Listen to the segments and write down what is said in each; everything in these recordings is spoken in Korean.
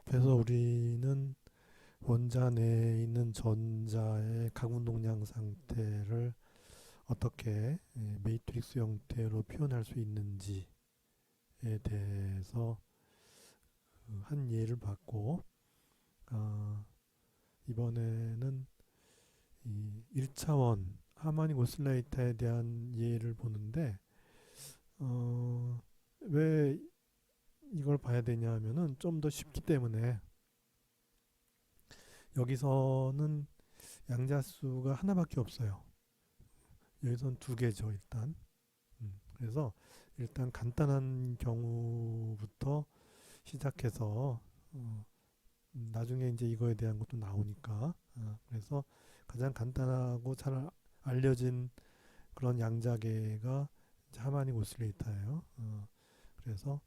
그래서 우리는 원자 내에 있는 전자의 각운동량 상태를 어떻게 매트릭스 형태로 표현할 수 있는지에 대해서 한 예를 봤고, 아, 이번에는 이 1차원 하모닉 오실레이터에 대한 예를 보는데, 왜 이걸 봐야 되냐 하면은 좀 더 쉽기 때문에. 여기서는 양자수가 하나밖에 없어요. 여기서는 두 개죠, 일단. 그래서 일단 간단한 경우부터 시작해서 나중에 이제 이거에 대한 것도 나오니까. 그래서 가장 간단하고 잘 알려진 그런 양자계가 이제 하모닉 오실레이터예요. 그래서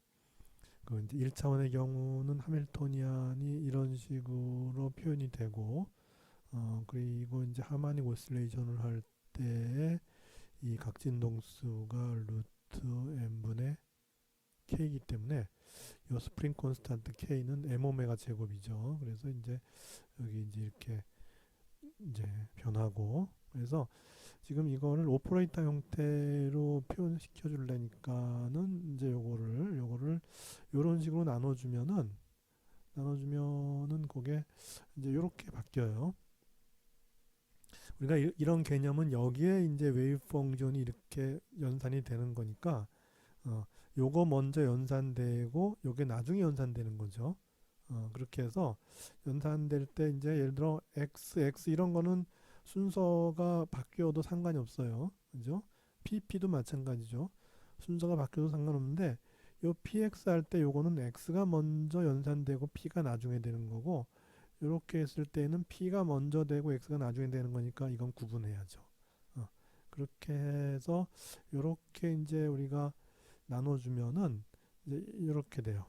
그 이제 1차원의 경우는 하밀토니안이 이런 식으로 표현이 되고, 그리고 이제 하모닉 오실레이션을 할 때에 이 각진동수가 루트 n분의 k이기 때문에 이 스프링 콘스탄트 k는 m 오메가 제곱이죠. 그래서 이제 여기 이제 이렇게 이제 변하고, 그래서 지금 이거를 오퍼레이터 형태로 표현시켜 줄래니까는 이제 요거를 요런 식으로 나눠주면은 그게 이제 요렇게 바뀌어요. 우리가 이런 개념은 여기에 이제 웨이브 펑션이 이렇게 연산이 되는 거니까, 요거 먼저 연산되고 요게 나중에 연산되는 거죠. 그렇게 해서 연산될 때 이제 예를 들어 x 이런 거는 순서가 바뀌어도 상관이 없어요. 그죠? pp도 마찬가지죠. 순서가 바뀌어도 상관없는데 요 px 할 때 요거는 x가 먼저 연산되고 p가 나중에 되는 거고, 이렇게 했을 때는 p가 먼저 되고 x가 나중에 되는 거니까 이건 구분해야죠. 그렇게 해서 이렇게 이제 우리가 나눠주면은 이제 이렇게 돼요.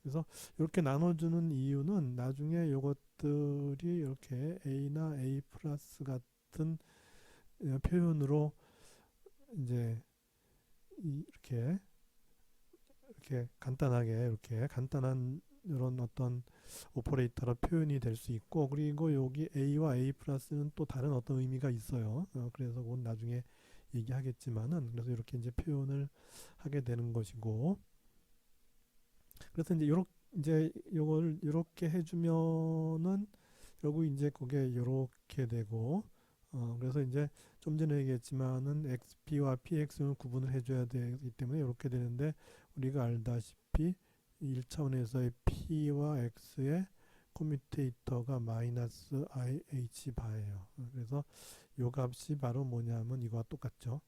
그래서 이렇게 나눠주는 이유는 나중에 이것들이 이렇게 a나 a 플러스 같은 표현으로 이제 이렇게 간단하게 이렇게 간단한 이런 어떤 오퍼레이터로 표현이 될 수 있고, 그리고 여기 a와 a 플러스는 또 다른 어떤 의미가 있어요. 그래서 그건 나중에 얘기하겠지만은, 그래서 이렇게 이제 표현을 하게 되는 것이고, 그래서 이제 요렇게 이제 요걸 요렇게 해주면은 결국 이제 그게 요렇게 되고, 그래서 이제 좀 전에 얘기했지만은 xp와 px는 구분을 해줘야 되기 때문에 이렇게 되는데, 우리가 알다시피 1차원에서의 p와 x의 커뮤테이터가 마이너스 ih 바예요. 그래서 요 값이 바로 뭐냐면 이거와 똑같죠.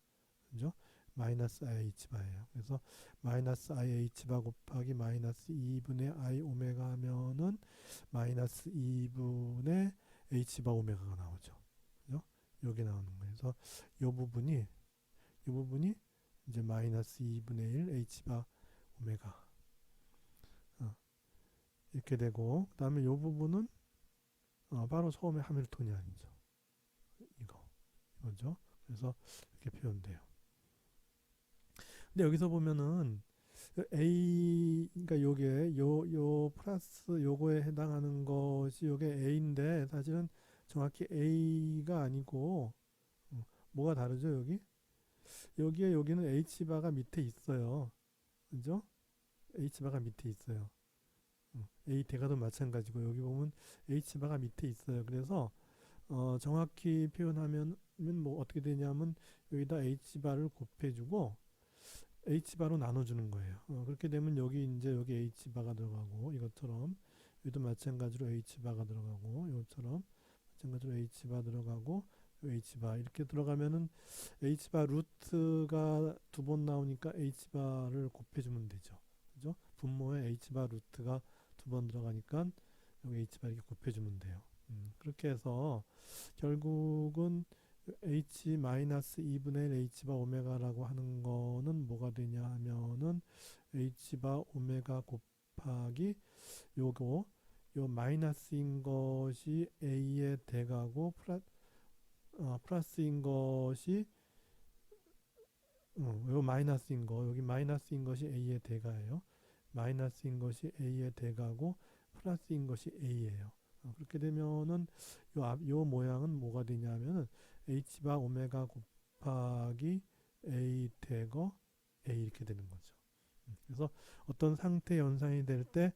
그죠? 마이너스 IH 바예요. 그래서 마이너스 IH 바 곱하기 마이너스 2분의 I 오메가 하면은 마이너스 2분의 H 바 오메가가 나오죠. 그죠? 여기 나오는 거예요. 그래서 이 부분이 이제 마이너스 2분의 1 H 바 오메가 어, 이렇게 되고, 그다음에 이 부분은 바로 소음의 하밀토니안이죠. 이거죠. 그래서 이렇게 표현돼요. 근데 여기서 보면은 그러니까 요게 요 플러스 요거에 해당하는 것이 요게 A인데, 사실은 정확히 A가 아니고 뭐가 다르죠, 여기? 여기는 H바가 밑에 있어요. 그죠? H바가 밑에 있어요. A 대가도 마찬가지고 여기 보면 H바가 밑에 있어요. 그래서 정확히 표현하면 뭐 어떻게 되냐면 여기다 H바를 곱해주고 H바로 나눠주는 거예요. 그렇게 되면 여기 H바가 들어가고, 이것처럼 여기도 마찬가지로 H바가 들어가고, 이것처럼 마찬가지로 H바 들어가고, H바 이렇게 들어가면은 H바 루트가 두 번 나오니까 H바를 곱해주면 되죠. 그죠? 분모에 H바 루트가 두 번 들어가니까 여기 H바 이렇게 곱해주면 돼요. 그렇게 해서 결국은 h-2분의 1 h바 오메가라고 하는 거는 뭐가 되냐 하면은 h바 오메가 곱하기 요거 요 마이너스인 것이 a의 대가고 플러스인 것이 요 마이너스인 거 여기 마이너스인 것이 a의 대가예요. 마이너스인 것이 a의 대가고 플러스인 것이 a예요. 그렇게 되면은 요 모양은 뭐가 되냐면은 h 바 오메가 곱하기 a 대거 a 이렇게 되는 거죠. 그래서 어떤 상태 연산이 될 때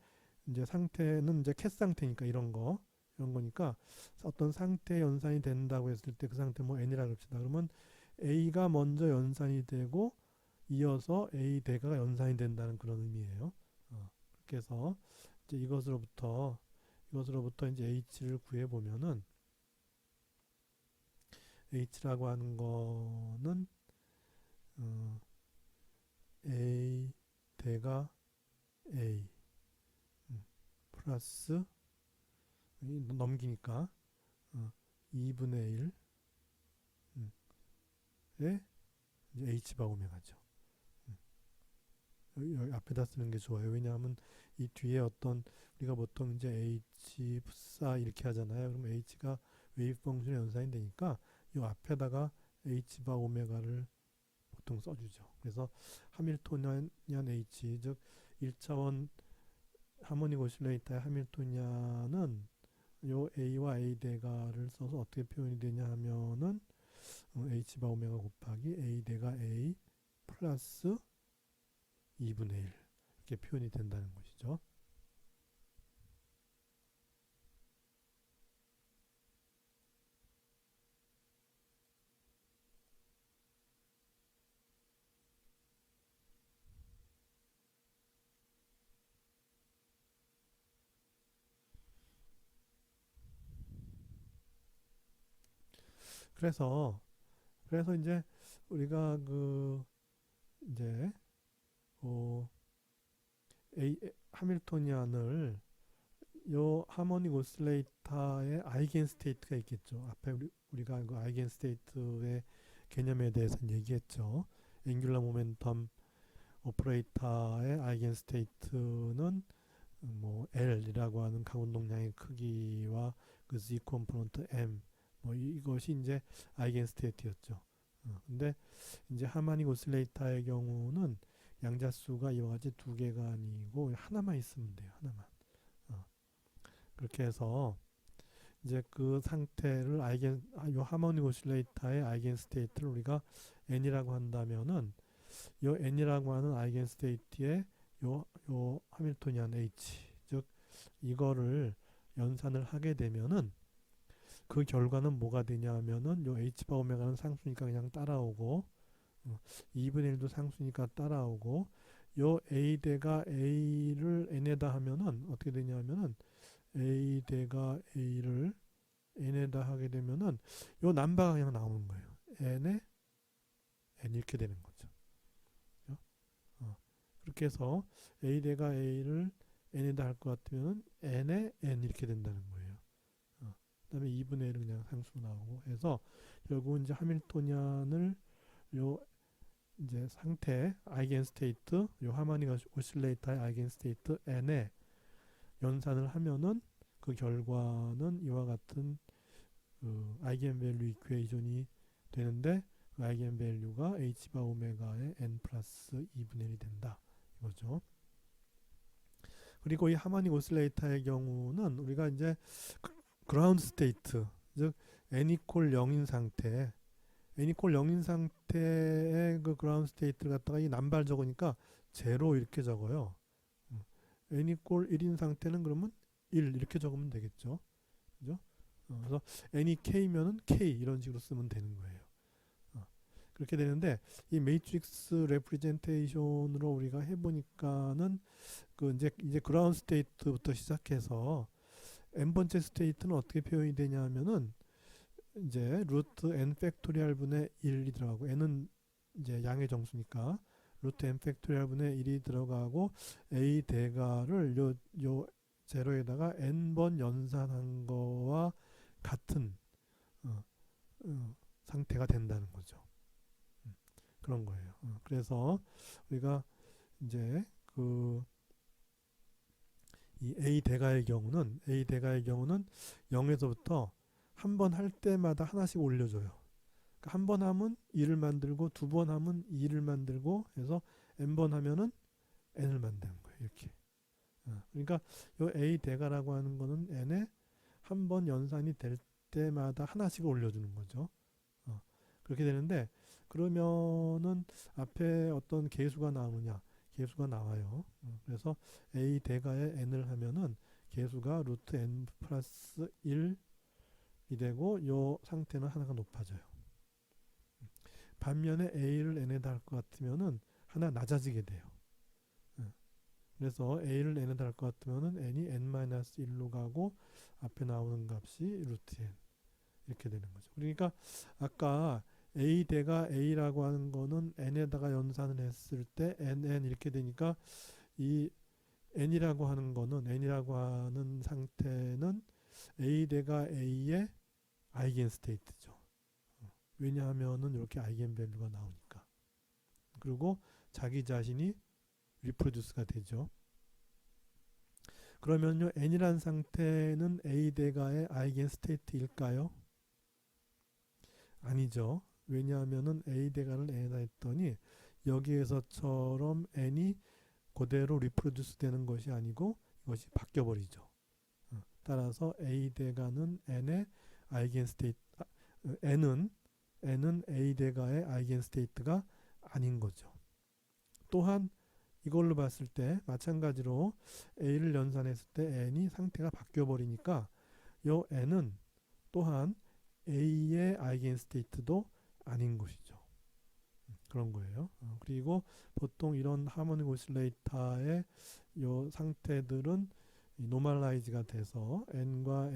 이제 상태는 이제 캣 상태니까 이런 거니까 어떤 상태 연산이 된다고 했을 때 그 상태 뭐 n이라고 합시다. 그러면 a가 먼저 연산이 되고 이어서 a 대가가 연산이 된다는 그런 의미예요. 그렇게 해서 이제 이것으로부터 이제 h를 구해 보면은 h라고 하는 거는 a 대가 a 플러스 넘기니까 2분의 1에 이제 h바 오메가죠. 여기 앞에다 쓰는 게 좋아요. 왜냐하면 이 뒤에 어떤 우리가 보통 이제 h 붓사 이렇게 하잖아요. 그럼 h가 웨이브 펑션의 연산이 되니까 이 앞에다가 h바 오메가를 보통 써주죠. 그래서 하밀토니안 h 즉 1차원 하모닉 오실레이터의 하밀토니안은 요 a와 a 대가를 써서 어떻게 표현이 되냐 하면은 h바 오메가 곱하기 a 대가 a 플러스 2분의 1 이렇게 표현이 된다는 것이죠. 그래서 이제 우리가 그 이제 하밀토니안을 요 하모닉 오실레이터의 아이겐 스테이트가 있겠죠. 앞에 우리가 그 아이겐 스테이트의 개념에 대해서 얘기했죠. 앵귤러 모멘텀 오퍼레이터의 아이겐 스테이트는 뭐 L이라고 하는 강운동량의 크기와 그 Z 컴포넌트 M 뭐 이것이 이제 아이겐 스테이트였죠. 근데 이제 하모닉 오실레이터의 경우는 양자수가 이와 같이 두 개가 아니고 하나만 있으면 돼요. 하나만. 그렇게 해서 이제 그 상태를 요 하모닉 오실레이터의 아이겐 스테이트를 우리가 n이라고 한다면은 요 n이라고 하는 아이겐 스테이트의 요 하밀토니안 h 즉 이거를 연산을 하게 되면은 그 결과는 뭐가 되냐면은 요 h바 오메가는 상수니까 그냥 따라오고 2분의 1도 상수니까 따라오고 요 a 대가 a를 n에다 하면은 어떻게 되냐면은 a 대가 a를 n에다 하게 되면은 요 남바가 그냥 나오는 거예요. n에 n 이렇게 되는 거죠. 그렇게 해서 a 대가 a를 n에다 할 것 같으면은 n에 n 이렇게 된다는 거예요. 그다음에 2분의 1은 그냥 상수 나오고 해서 결국은 이제 하밀토니안을 요 이제 상태 아이겐 스테이트 요 하모닉 오실레이터의 아이겐 스테이트 n에 연산을 하면은 그 결과는 이와 같은 그 아이겐 밸류 이퀘이션이 되는데 그 아이겐 밸류가 h바 오메가의 n 플러스 2분의 1이 된다 이거죠. 그리고 이 하모닉 오실레이터의 경우는 우리가 이제 그라운드 스테이트 즉 n 이퀄 0인 상태 n 이퀄 0인 상태의 그 그라운드 스테이트를 갖다가 이 남발 적으니까 0 이렇게 적어요. n 이퀄 1인 상태는 그러면 1 이렇게 적으면 되겠죠. 그죠? 그래서 n이 k면은 k 이런 식으로 쓰면 되는 거예요. 그렇게 되는데 이 매트릭스 레프리젠테이션으로 우리가 해보니까는 그 이제 그라운드 스테이트부터 시작해서 n번째 스테이트는 어떻게 표현이 되냐면은 이제 루트 n 팩토리얼 분의 1이 들어가고 n은 이제 양의 정수니까 루트 n 팩토리얼 분의 1이 들어가고 a 대가를 요 제로에다가 n번 연산한 거와 같은 상태가 된다는 거죠. 그런 거예요. 그래서 우리가 이제 그 이 a 대가의 경우는 0에서부터 한 번 할 때마다 하나씩 올려줘요. 그러니까 한 번 하면 2를 만들고 두 번 하면 2를 만들고 해서 n번 하면은 n을 만드는 거예요. 이렇게. 그러니까 요 A 대가라고 하는 거는 n에 한 번 연산이 될 때마다 하나씩 올려주는 거죠. 그렇게 되는데 그러면은 앞에 어떤 계수가 나오느냐? 계수가 나와요. 그래서 A 대가에 n을 하면은 계수가 루트 n 플러스 1이 되고 요 상태는 하나가 높아져요. 반면에 A를 n에다 할 것 같으면은 하나 낮아지게 돼요. 그래서 A를 n에다 할 것 같으면은 n이 n-1로 가고 앞에 나오는 값이 루트 n 이렇게 되는 거죠. 그러니까 아까 A 대가 A라고 하는 거는 n에다가 연산을 했을 때 nn 이렇게 되니까 이 n이라고 하는 거는 n이라고 하는 상태는 A 대가 A의 아이겐 스테이트죠. 왜냐하면은 이렇게 아이겐 밸류가 나오니까. 그리고 자기 자신이 리프로듀스가 되죠. 그러면요 n이란 상태는 A 대가의 아이겐 스테이트일까요? 아니죠. 왜냐하면은 A 대가를 n에다 했더니 여기에서처럼 n이 그대로 리프로듀스 되는 것이 아니고 이것이 바뀌어 버리죠. 따라서 A 대가는 n의 아이겐 스테이트 n은 A 대가의 아이겐 스테이트가 아닌 거죠. 또한 이걸로 봤을 때 마찬가지로 A를 연산했을 때 n이 상태가 바뀌어 버리니까 요 n은 또한 A의 아이겐 스테이트도 아닌 것이죠. 그런 거예요. 그리고 보통 이런 하모닉 오실레이터의 요 상태들은 노멀라이즈가 돼서 n과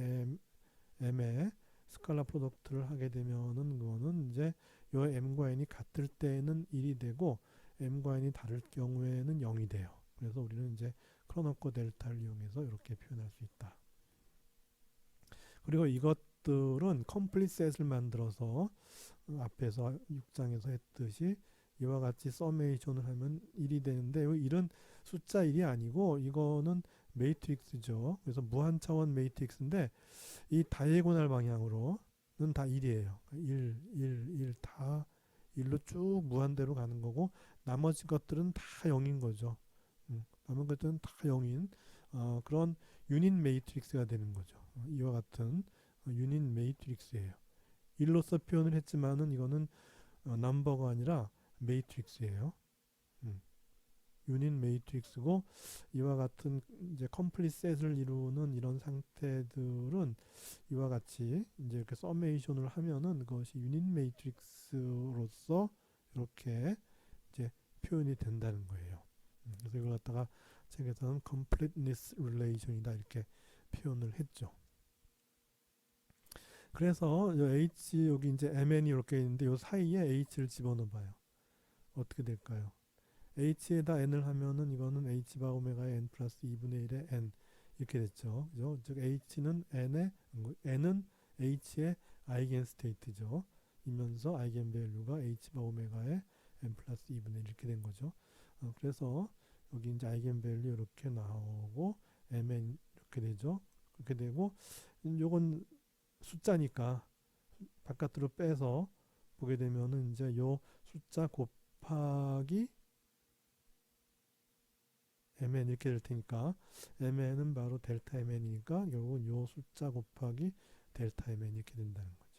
m의 스칼라 프로덕트를 하게 되면은 그거는 이제 요 m과 n이 같을 때는 1이 되고 m과 n이 다를 경우에는 0이 돼요. 그래서 우리는 이제 크로노코 델타를 이용해서 이렇게 표현할 수 있다. 그리고 이것들은 컴플릿 셋을 만들어서 앞에서 6장에서 했듯이 이와 같이 서메이션을 하면 1이 되는데 이 1은 숫자 1이 아니고 이거는 매트릭스죠. 그래서 무한 차원 매트릭스인데 이 다이애고널 방향으로는 다 1이에요. 1, 1, 1 다 1로 쭉 무한대로 가는 거고 나머지 것들은 다 0인 거죠. 남은 것들은 다 0인 그런 유닛 매트릭스가 되는 거죠. 이와 같은 유닛 매트릭스예요. 1로서 표현을 했지만은 이거는 넘버가 아니라 매트릭스예요. 유닛 매트릭스고 이와 같은 이제 컴플릿 셋을 이루는 이런 상태들은 이와 같이 이제 이렇게 서메이션을 하면은 그것이 유닛 매트릭스로서 이렇게 이제 표현이 된다는 거예요. 그래서 이걸 갖다가 책에서는 completeness relation이다 이렇게 표현을 했죠. 그래서 H 여기 이제 MN이 이렇게 있는데 요 사이에 H를 집어넣어봐요. 어떻게 될까요? H에다 n을 하면은 이거는 H 바 오메가의 n 플러스 2분의 1의 n 이렇게 됐죠. 그죠? 즉 H는 n은 H의 아이겐 스테이트죠. 이면서 아이겐 밸류가 H 바 오메가의 n 플러스 2분의 1 이렇게 된 거죠. 그래서 여기 이제 아이겐 밸류 이렇게 나오고 mn 이렇게 되죠. 그렇게 되고 요건 숫자니까 바깥으로 빼서 보게 되면은 이제 요 숫자 곱하기 mn 이렇게 될 테니까 mn은 바로 델타 mn이니까 결국은 요 숫자 곱하기 델타 mn 이렇게 된다는 거죠.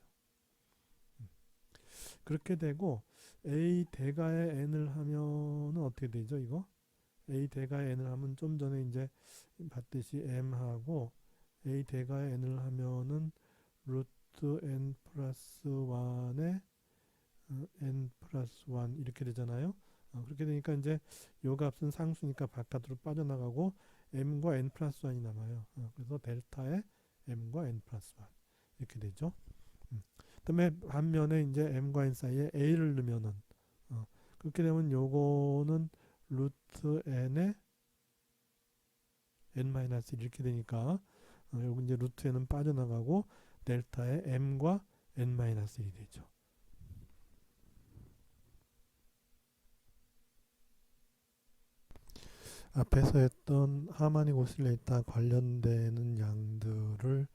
그렇게 되고 a 대가의 n을 하면은 어떻게 되죠 이거? a 대가의 n을 하면 좀 전에 이제 봤듯이 m하고 a 대가의 n을 하면은 루트 n 플러스 1에 n 플러스 1 이렇게 되잖아요. 그렇게 되니까 이제 요 값은 상수니까 바깥으로 빠져나가고 m과 n 플러스 1이 남아요. 그래서 델타에 m과 n 플러스 1 이렇게 되죠. 그다음에 반면에 이제 m과 n 사이에 a를 넣으면은 그렇게 되면 요거는 루트 n에 n-1 이렇게 되니까 요거 이제 루트 n은 빠져나가고 델타에 m과 n-1이 되죠. 앞에서 했던 하모닉 오실레이터 관련되는 양들을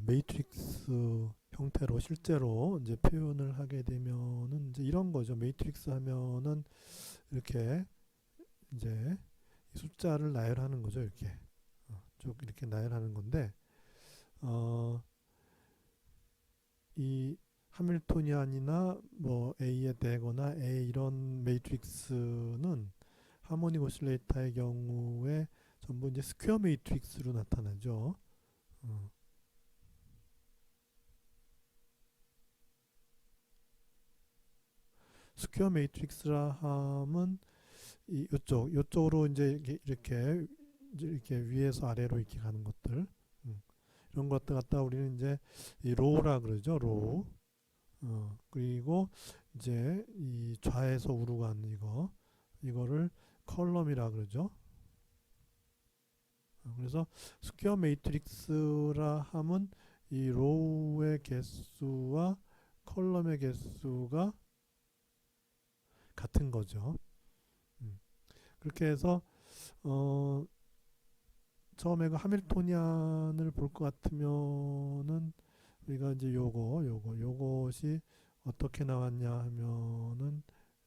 매트릭스 형태로 실제로 이제 표현을 하게 되면은 이제 이런 거죠. 매트릭스 하면은 이렇게 이제 이 숫자를 나열하는 거죠. 이렇게 쭉 이렇게 나열하는 건데 어, 이 하밀토니안이나 뭐 A에 대거나 A 이런 매트릭스는 하모닉 오실레이터의 경우에 전부 이제 스퀘어 매트릭스로 나타나죠. 어, 스퀘어 매트릭스라 함은 요쪽으로 이제 이렇게 위에서 아래로 이렇게 가는 것들 이런 것들 갖다 우리는 이제 이 로우라 그러죠. 로우. 그리고 이제 이 좌에서 우로 가는 이거를 컬럼이라 그러죠. 그래서 스퀘어 매트릭스라 함은 이 로우의 개수와 컬럼의 개수가 같은 거죠. 그렇게 해서 어, 처음에 그 하밀토니안을 볼 것 같으면은 우리가 이제 요것이 어떻게 나왔냐 하면은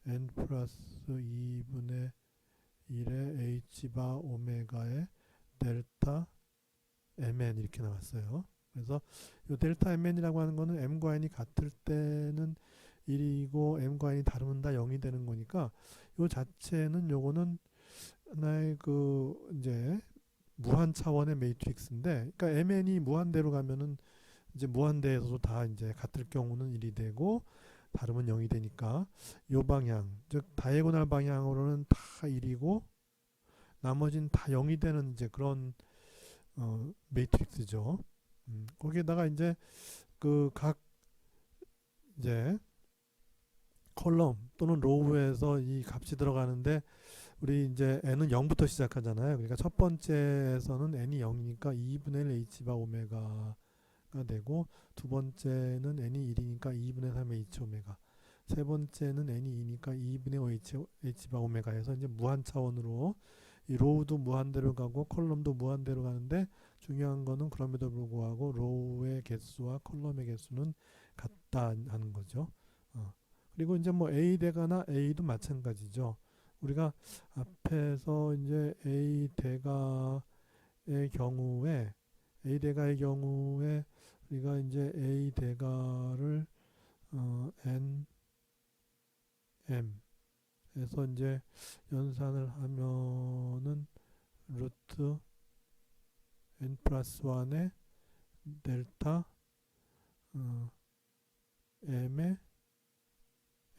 n 플러스 2분의 1의 h바 오메가의 델타 mn 이렇게 나왔어요. 그래서 요 델타 mn이라고 하는 거는 m과 n이 같을 때는 1이고 m과 n이 다르면 다 0이 되는 거니까 요 자체는 요거는 하나의 그 이제 무한 차원의 매트릭스인데, 그러니까 mn이 무한대로 가면은 이제 무한대에서도 다 이제 같을 경우는 1이 되고 다르면 0이 되니까 요 방향, 즉 다이애고널 방향으로는 다 1이고 나머지는 다 0이 되는 이제 그런 매트릭스죠. 거기에다가 이제 그 각 이제 컬럼 또는 로우에서 이 값이 들어가는데 우리 이제 n은 0부터 시작하잖아요. 그러니까 첫 번째에서는 n이 0이니까 2분의 1 h바 오메가가 되고, 두 번째는 n이 1이니까 2분의 3 h 오메가, 세 번째는 n이 2니까 2분의 5 h바 오메가에서 이제 무한 차원으로 이 로우도 무한대로 가고 컬럼도 무한대로 가는데, 중요한 거는 그럼에도 불구하고 로우의 개수와 컬럼의 개수는 같다 하는 거죠. 그리고 이제 뭐 A 대가나 A도 마찬가지죠. 우리가 앞에서 이제 A 대가의 경우에 우리가 이제 A 대가를 N M 에서 이제 연산을 하면은 루트 N 플러스 1의 델타 M의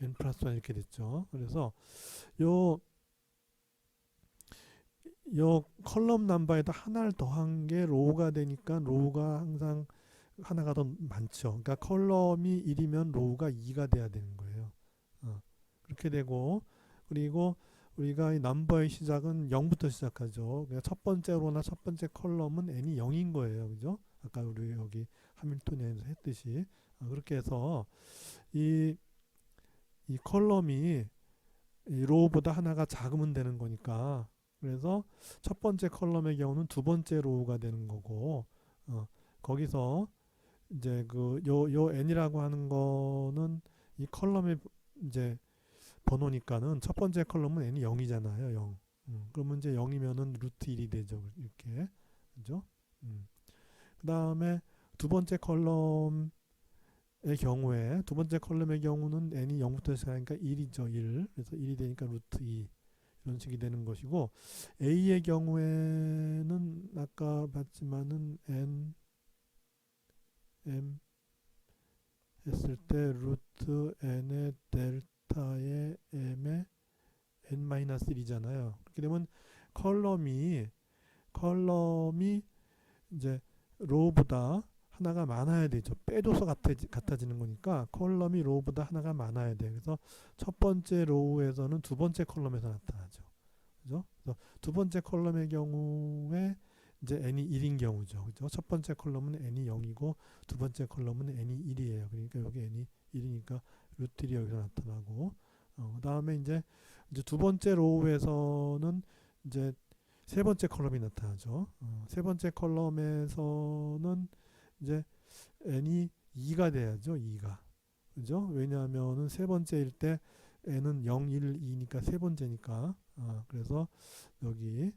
N 플러스 1 이렇게 됐죠. 그래서 요 컬럼 넘버에다 하나를 더한 게 로우가 되니까 로우가 항상 하나가 더 많죠. 그러니까 컬럼이 1이면 로우가 2가 돼야 되는 거예요. 그렇게 되고, 그리고 우리가 이 넘버의 시작은 0부터 시작하죠. 그러니까 첫 번째 로나 첫 번째 컬럼은 n이 0인 거예요. 그죠? 아까 우리 여기 하밀토니안에서 했듯이. 그렇게 해서 이, 이 컬럼이 이 로우보다 하나가 작으면 되는 거니까, 그래서 첫 번째 컬럼의 경우는 두 번째 로우가 되는 거고, 거기서 이제 요 n이라고 하는 거는 이 컬럼의 이제 번호니까는 첫 번째 컬럼은 n이 0이잖아요. 0. 그러면 이제 0이면은 루트 1이 되죠. 이렇게. 그죠? 그 다음에 두 번째 컬럼의 두 번째 컬럼의 경우는 n이 0부터 시작하니까 1이죠. 1. 그래서 1이 되니까 루트 2. 이런 식이 되는 것이고, A의 경우에는 아까 봤지만은 n, m 했을 때 루트 n의 델타의 m의 n-1이잖아요. 그렇게 되면 컬럼이 이제 로우보다 하나가 많아야 되죠. 빼줘서 같아지는 거니까 컬럼이 로우보다 하나가 많아야 돼요. 그래서 첫 번째 로우에서는 두 번째 컬럼에서 나타나죠. 그죠? 그래서 두 번째 컬럼의 경우에 이제 n이 1인 경우죠. 그죠? 첫 번째 컬럼은 n이 0이고 두 번째 컬럼은 n이 1이에요. 그러니까 여기 n이 1이니까 루트 1이 여기서 나타나고, 그다음에 이제 두 번째 로우에서는 이제 세 번째 컬럼이 나타나죠. 세 번째 컬럼에서는 이제 n이 2가 돼야죠. 2가. 그죠? 왜냐하면은 세 번째일 때 n은 0, 1, 2니까 세 번째니까 그래서 여기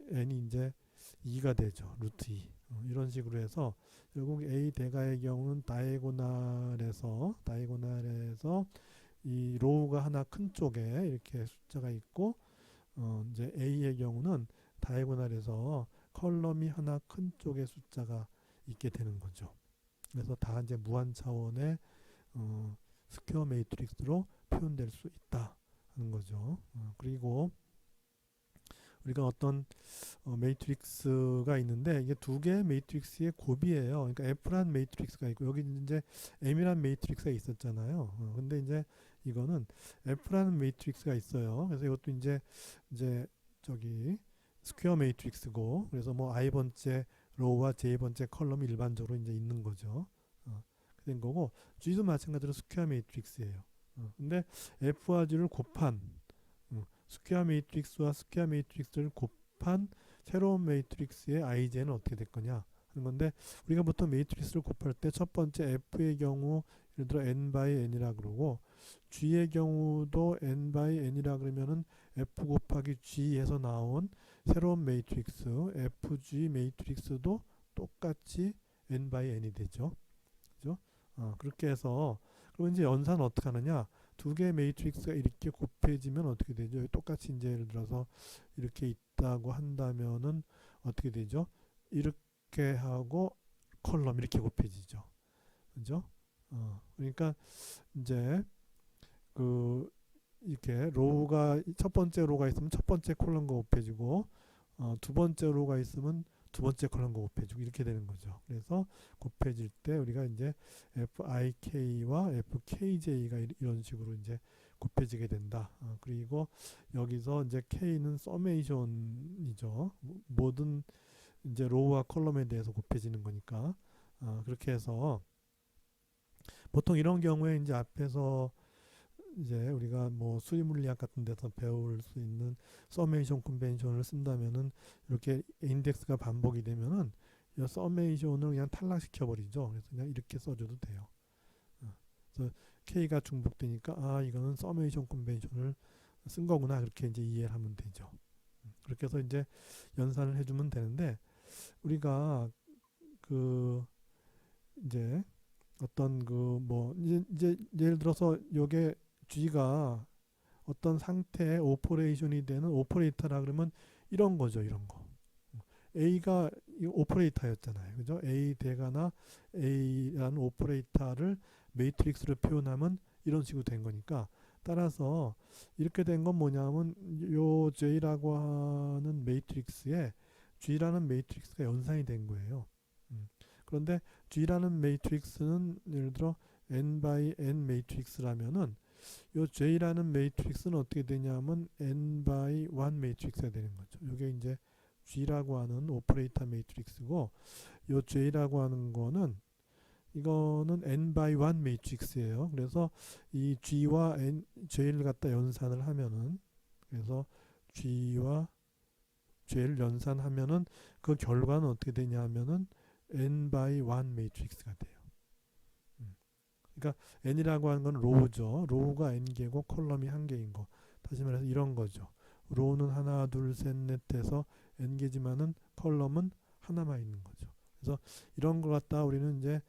n이 이제 2가 되죠. 루트 2. 이런 식으로 해서 결국 A 대가의 경우는 다이고날에서 이 로우가 하나 큰 쪽에 이렇게 숫자가 있고 이제 A의 경우는 다이고날에서 컬럼이 하나 큰 쪽에 숫자가 있게 되는 거죠. 그래서 다 이제 무한 차원의 스퀘어 매트릭스로 표현될 수 있다 하는 거죠. 그리고 우리가 어떤 매트릭스가 있는데 이게 두 개의 매트릭스의 곱이에요. 그러니까 F란 매트릭스가 있고 여기 이제 M이란 매트릭스가 있었잖아요. 근데 이제 이거는 F라는 매트릭스가 있어요. 그래서 이것도 이제 저기 스퀘어 매트릭스고 그래서 뭐 I 번째 로우와 J 번째 컬럼이 일반적으로 이제 있는 거죠. 된 거고 G도 마찬가지로 스퀘어 매트릭스예요. 근데 F와 G를 곱한 스퀘어 매트릭스와 스퀘어 매트릭스를 곱한 새로운 매트릭스의 IJ는 어떻게 될 거냐 하는 건데 우리가 보통 매트릭스를 곱할 때 첫 번째 F의 경우 예를 들어 n by n이라 그러고 G의 경우도 n by n이라 그러면은 F 곱하기 G에서 나온 새로운 매트릭스 FG 매트릭스도 똑같이 n by n이 되죠. 그죠? 그렇게 해서 그럼 이제 연산은 어떻게 하느냐? 두 개의 매트릭스가 이렇게 곱해지면 어떻게 되죠? 똑같이 이제 예를 들어서 이렇게 있다고 한다면은 어떻게 되죠? 이렇게 하고 컬럼 이렇게 곱해지죠. 그죠? 그러니까 이제 그 이렇게 로우가 첫 번째 로우가 있으면 첫 번째 콜럼과 곱해지고 두 번째 로우가 있으면 두 번째 컬럼과 곱해지고 이렇게 되는 거죠. 그래서 곱해질 때 우리가 이제 FIK와 FKJ가 이런 식으로 이제 곱해지게 된다. 그리고 여기서 이제 K는 서메이션이죠. 모든 이제 로우와 컬럼에 대해서 곱해지는 거니까. 그렇게 해서 보통 이런 경우에 이제 앞에서 이제 우리가 뭐 수리 물리학 같은 데서 배울 수 있는 서메이션 컨벤션을 쓴다면은 이렇게 인덱스가 반복이 되면은 이 서메이션을 그냥 탈락시켜 버리죠. 그래서 그냥 이렇게 써줘도 돼요. 그래서 K가 중복되니까 이거는 서메이션 컨벤션을 쓴 거구나 그렇게 이제 이해를 하면 되죠. 그렇게 해서 이제 연산을 해주면 되는데 우리가 그 이제 어떤 그 뭐 이제 예를 들어서 요게 G가 어떤 상태의 오퍼레이션이 되는 오퍼레이터라 그러면 이런 거죠, 이런 거. A가 오퍼레이터였잖아요, 그죠? A 대가나 A라는 오퍼레이터를 매트릭스로 표현하면 이런 식으로 된 거니까 따라서 이렇게 된 건 뭐냐면 요 J라고 하는 매트릭스에 G라는 매트릭스가 연산이 된 거예요. 그런데 G라는 매트릭스는 예를 들어 n by n 매트릭스라면은 요 J라는 매트릭스는 어떻게 되냐면 n by 1 매트릭스가 되는 거죠. 이게 이제 G라고 하는 오퍼레이터 매트릭스고 요 J라고 하는 거는 이거는 n by 1 매트릭스예요. 그래서 이 G와 J를 갖다 연산을 하면은 그래서 G와 J를 연산하면은 그 결과는 어떻게 되냐면은 n by 1 매트릭스가 돼요. 그러니까 n이라고 하는 건 로우죠. 로우가 n개고 컬럼이 한 개인 거. 다시 말해서 이런 거죠. 로우는 하나, 둘, 셋, 넷 해서 n개지만은 컬럼은 하나만 있는 거죠. 그래서 이런 거 갖다 우리는 이제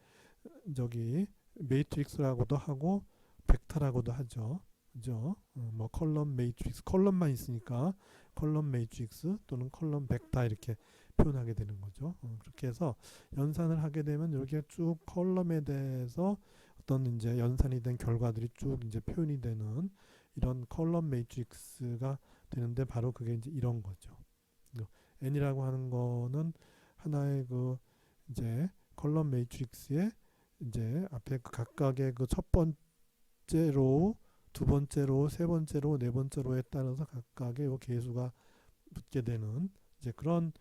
저기 매트릭스라고도 하고 벡터라고도 하죠. 그죠? 뭐 컬럼 매트릭스, 컬럼만 있으니까 컬럼 매트릭스 또는 컬럼 벡터 이렇게 표현하게 되는 거죠. 그렇게 해서 연산을 하게 되면 이렇게 쭉 컬럼에 대해서 어떤 이제 연산이 된 결과들이 쭉 이제 표현이 되는 이런 컬럼 매트릭스가 되는데 바로 그게 이제 이런 거죠. n이라고 하는 거는 하나의 그 이제 컬럼 매트릭스의 이제 앞에 그 각각의 그 첫 번째 로우, 두 번째 로우, 세 번째 로우, 네 번째 로우에 따라서 각각의 요 개수가 붙게 되는 이제 그런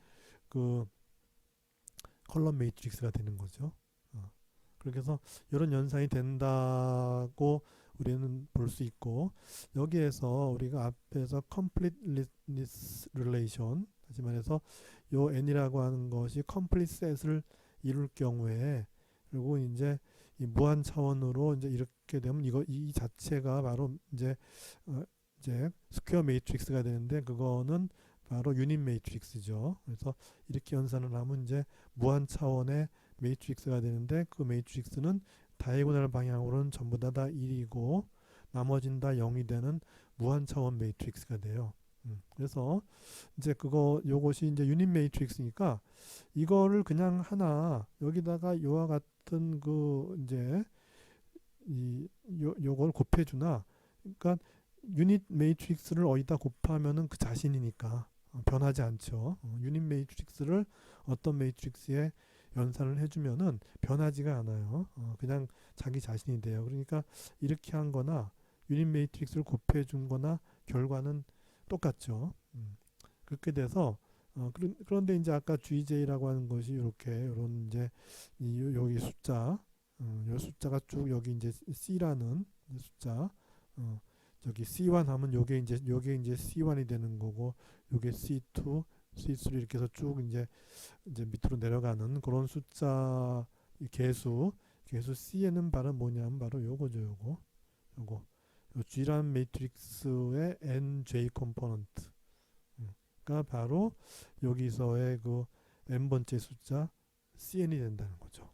그 컬럼 매트릭스가 되는 거죠. 그렇게 해서 이런 연산이 된다고 우리는 볼 수 있고 여기에서 우리가 앞에서 completeness relation 다시 말해서 요 n이라고 하는 것이 complete set을 이룰 경우에 그리고 이제 이 무한 차원으로 이제 이렇게 되면 이거 이 자체가 바로 이제 이제 스퀘어 매트릭스가 되는데 그거는 바로 유닛 매트릭스죠. 그래서 이렇게 연산을 하면 이제 무한 차원의 매트릭스가 되는데 그 매트릭스는 다이고널 방향으로는 전부 다 1이고 나머지는 다 0이 되는 무한 차원 매트릭스가 돼요. 그래서 이제 그거 요것이 이제 유닛 매트릭스니까 이거를 그냥 하나 여기다가 요와 같은 그 이제 요걸 곱해주나 그러니까 유닛 매트릭스를 어디다 곱하면은 그 자신이니까 변하지 않죠. 유닛 매트릭스를 어떤 매트릭스에 연산을 해주면은 변하지가 않아요. 그냥 자기 자신이 돼요. 그러니까 이렇게 한 거나 유닛 매트릭스를 곱해준 거나 결과는 똑같죠. 그렇게 돼서 그런데 이제 아까 GJ라고 하는 것이 이렇게 이런 이제 여기 숫자 요 숫자가 쭉 여기 이제 C라는 숫자 저기 C1 하면 요게 이제 C1이 되는 거고 요게 C2, C3 이렇게 해서 쭉 이제 밑으로 내려가는 그런 숫자 개수 C에는 바로 뭐냐면 바로 요거죠. 요거 요 G란 매트릭스의 NJ 컴포넌트 가 바로 여기서의 그 n번째 숫자 CN이 된다는 거죠.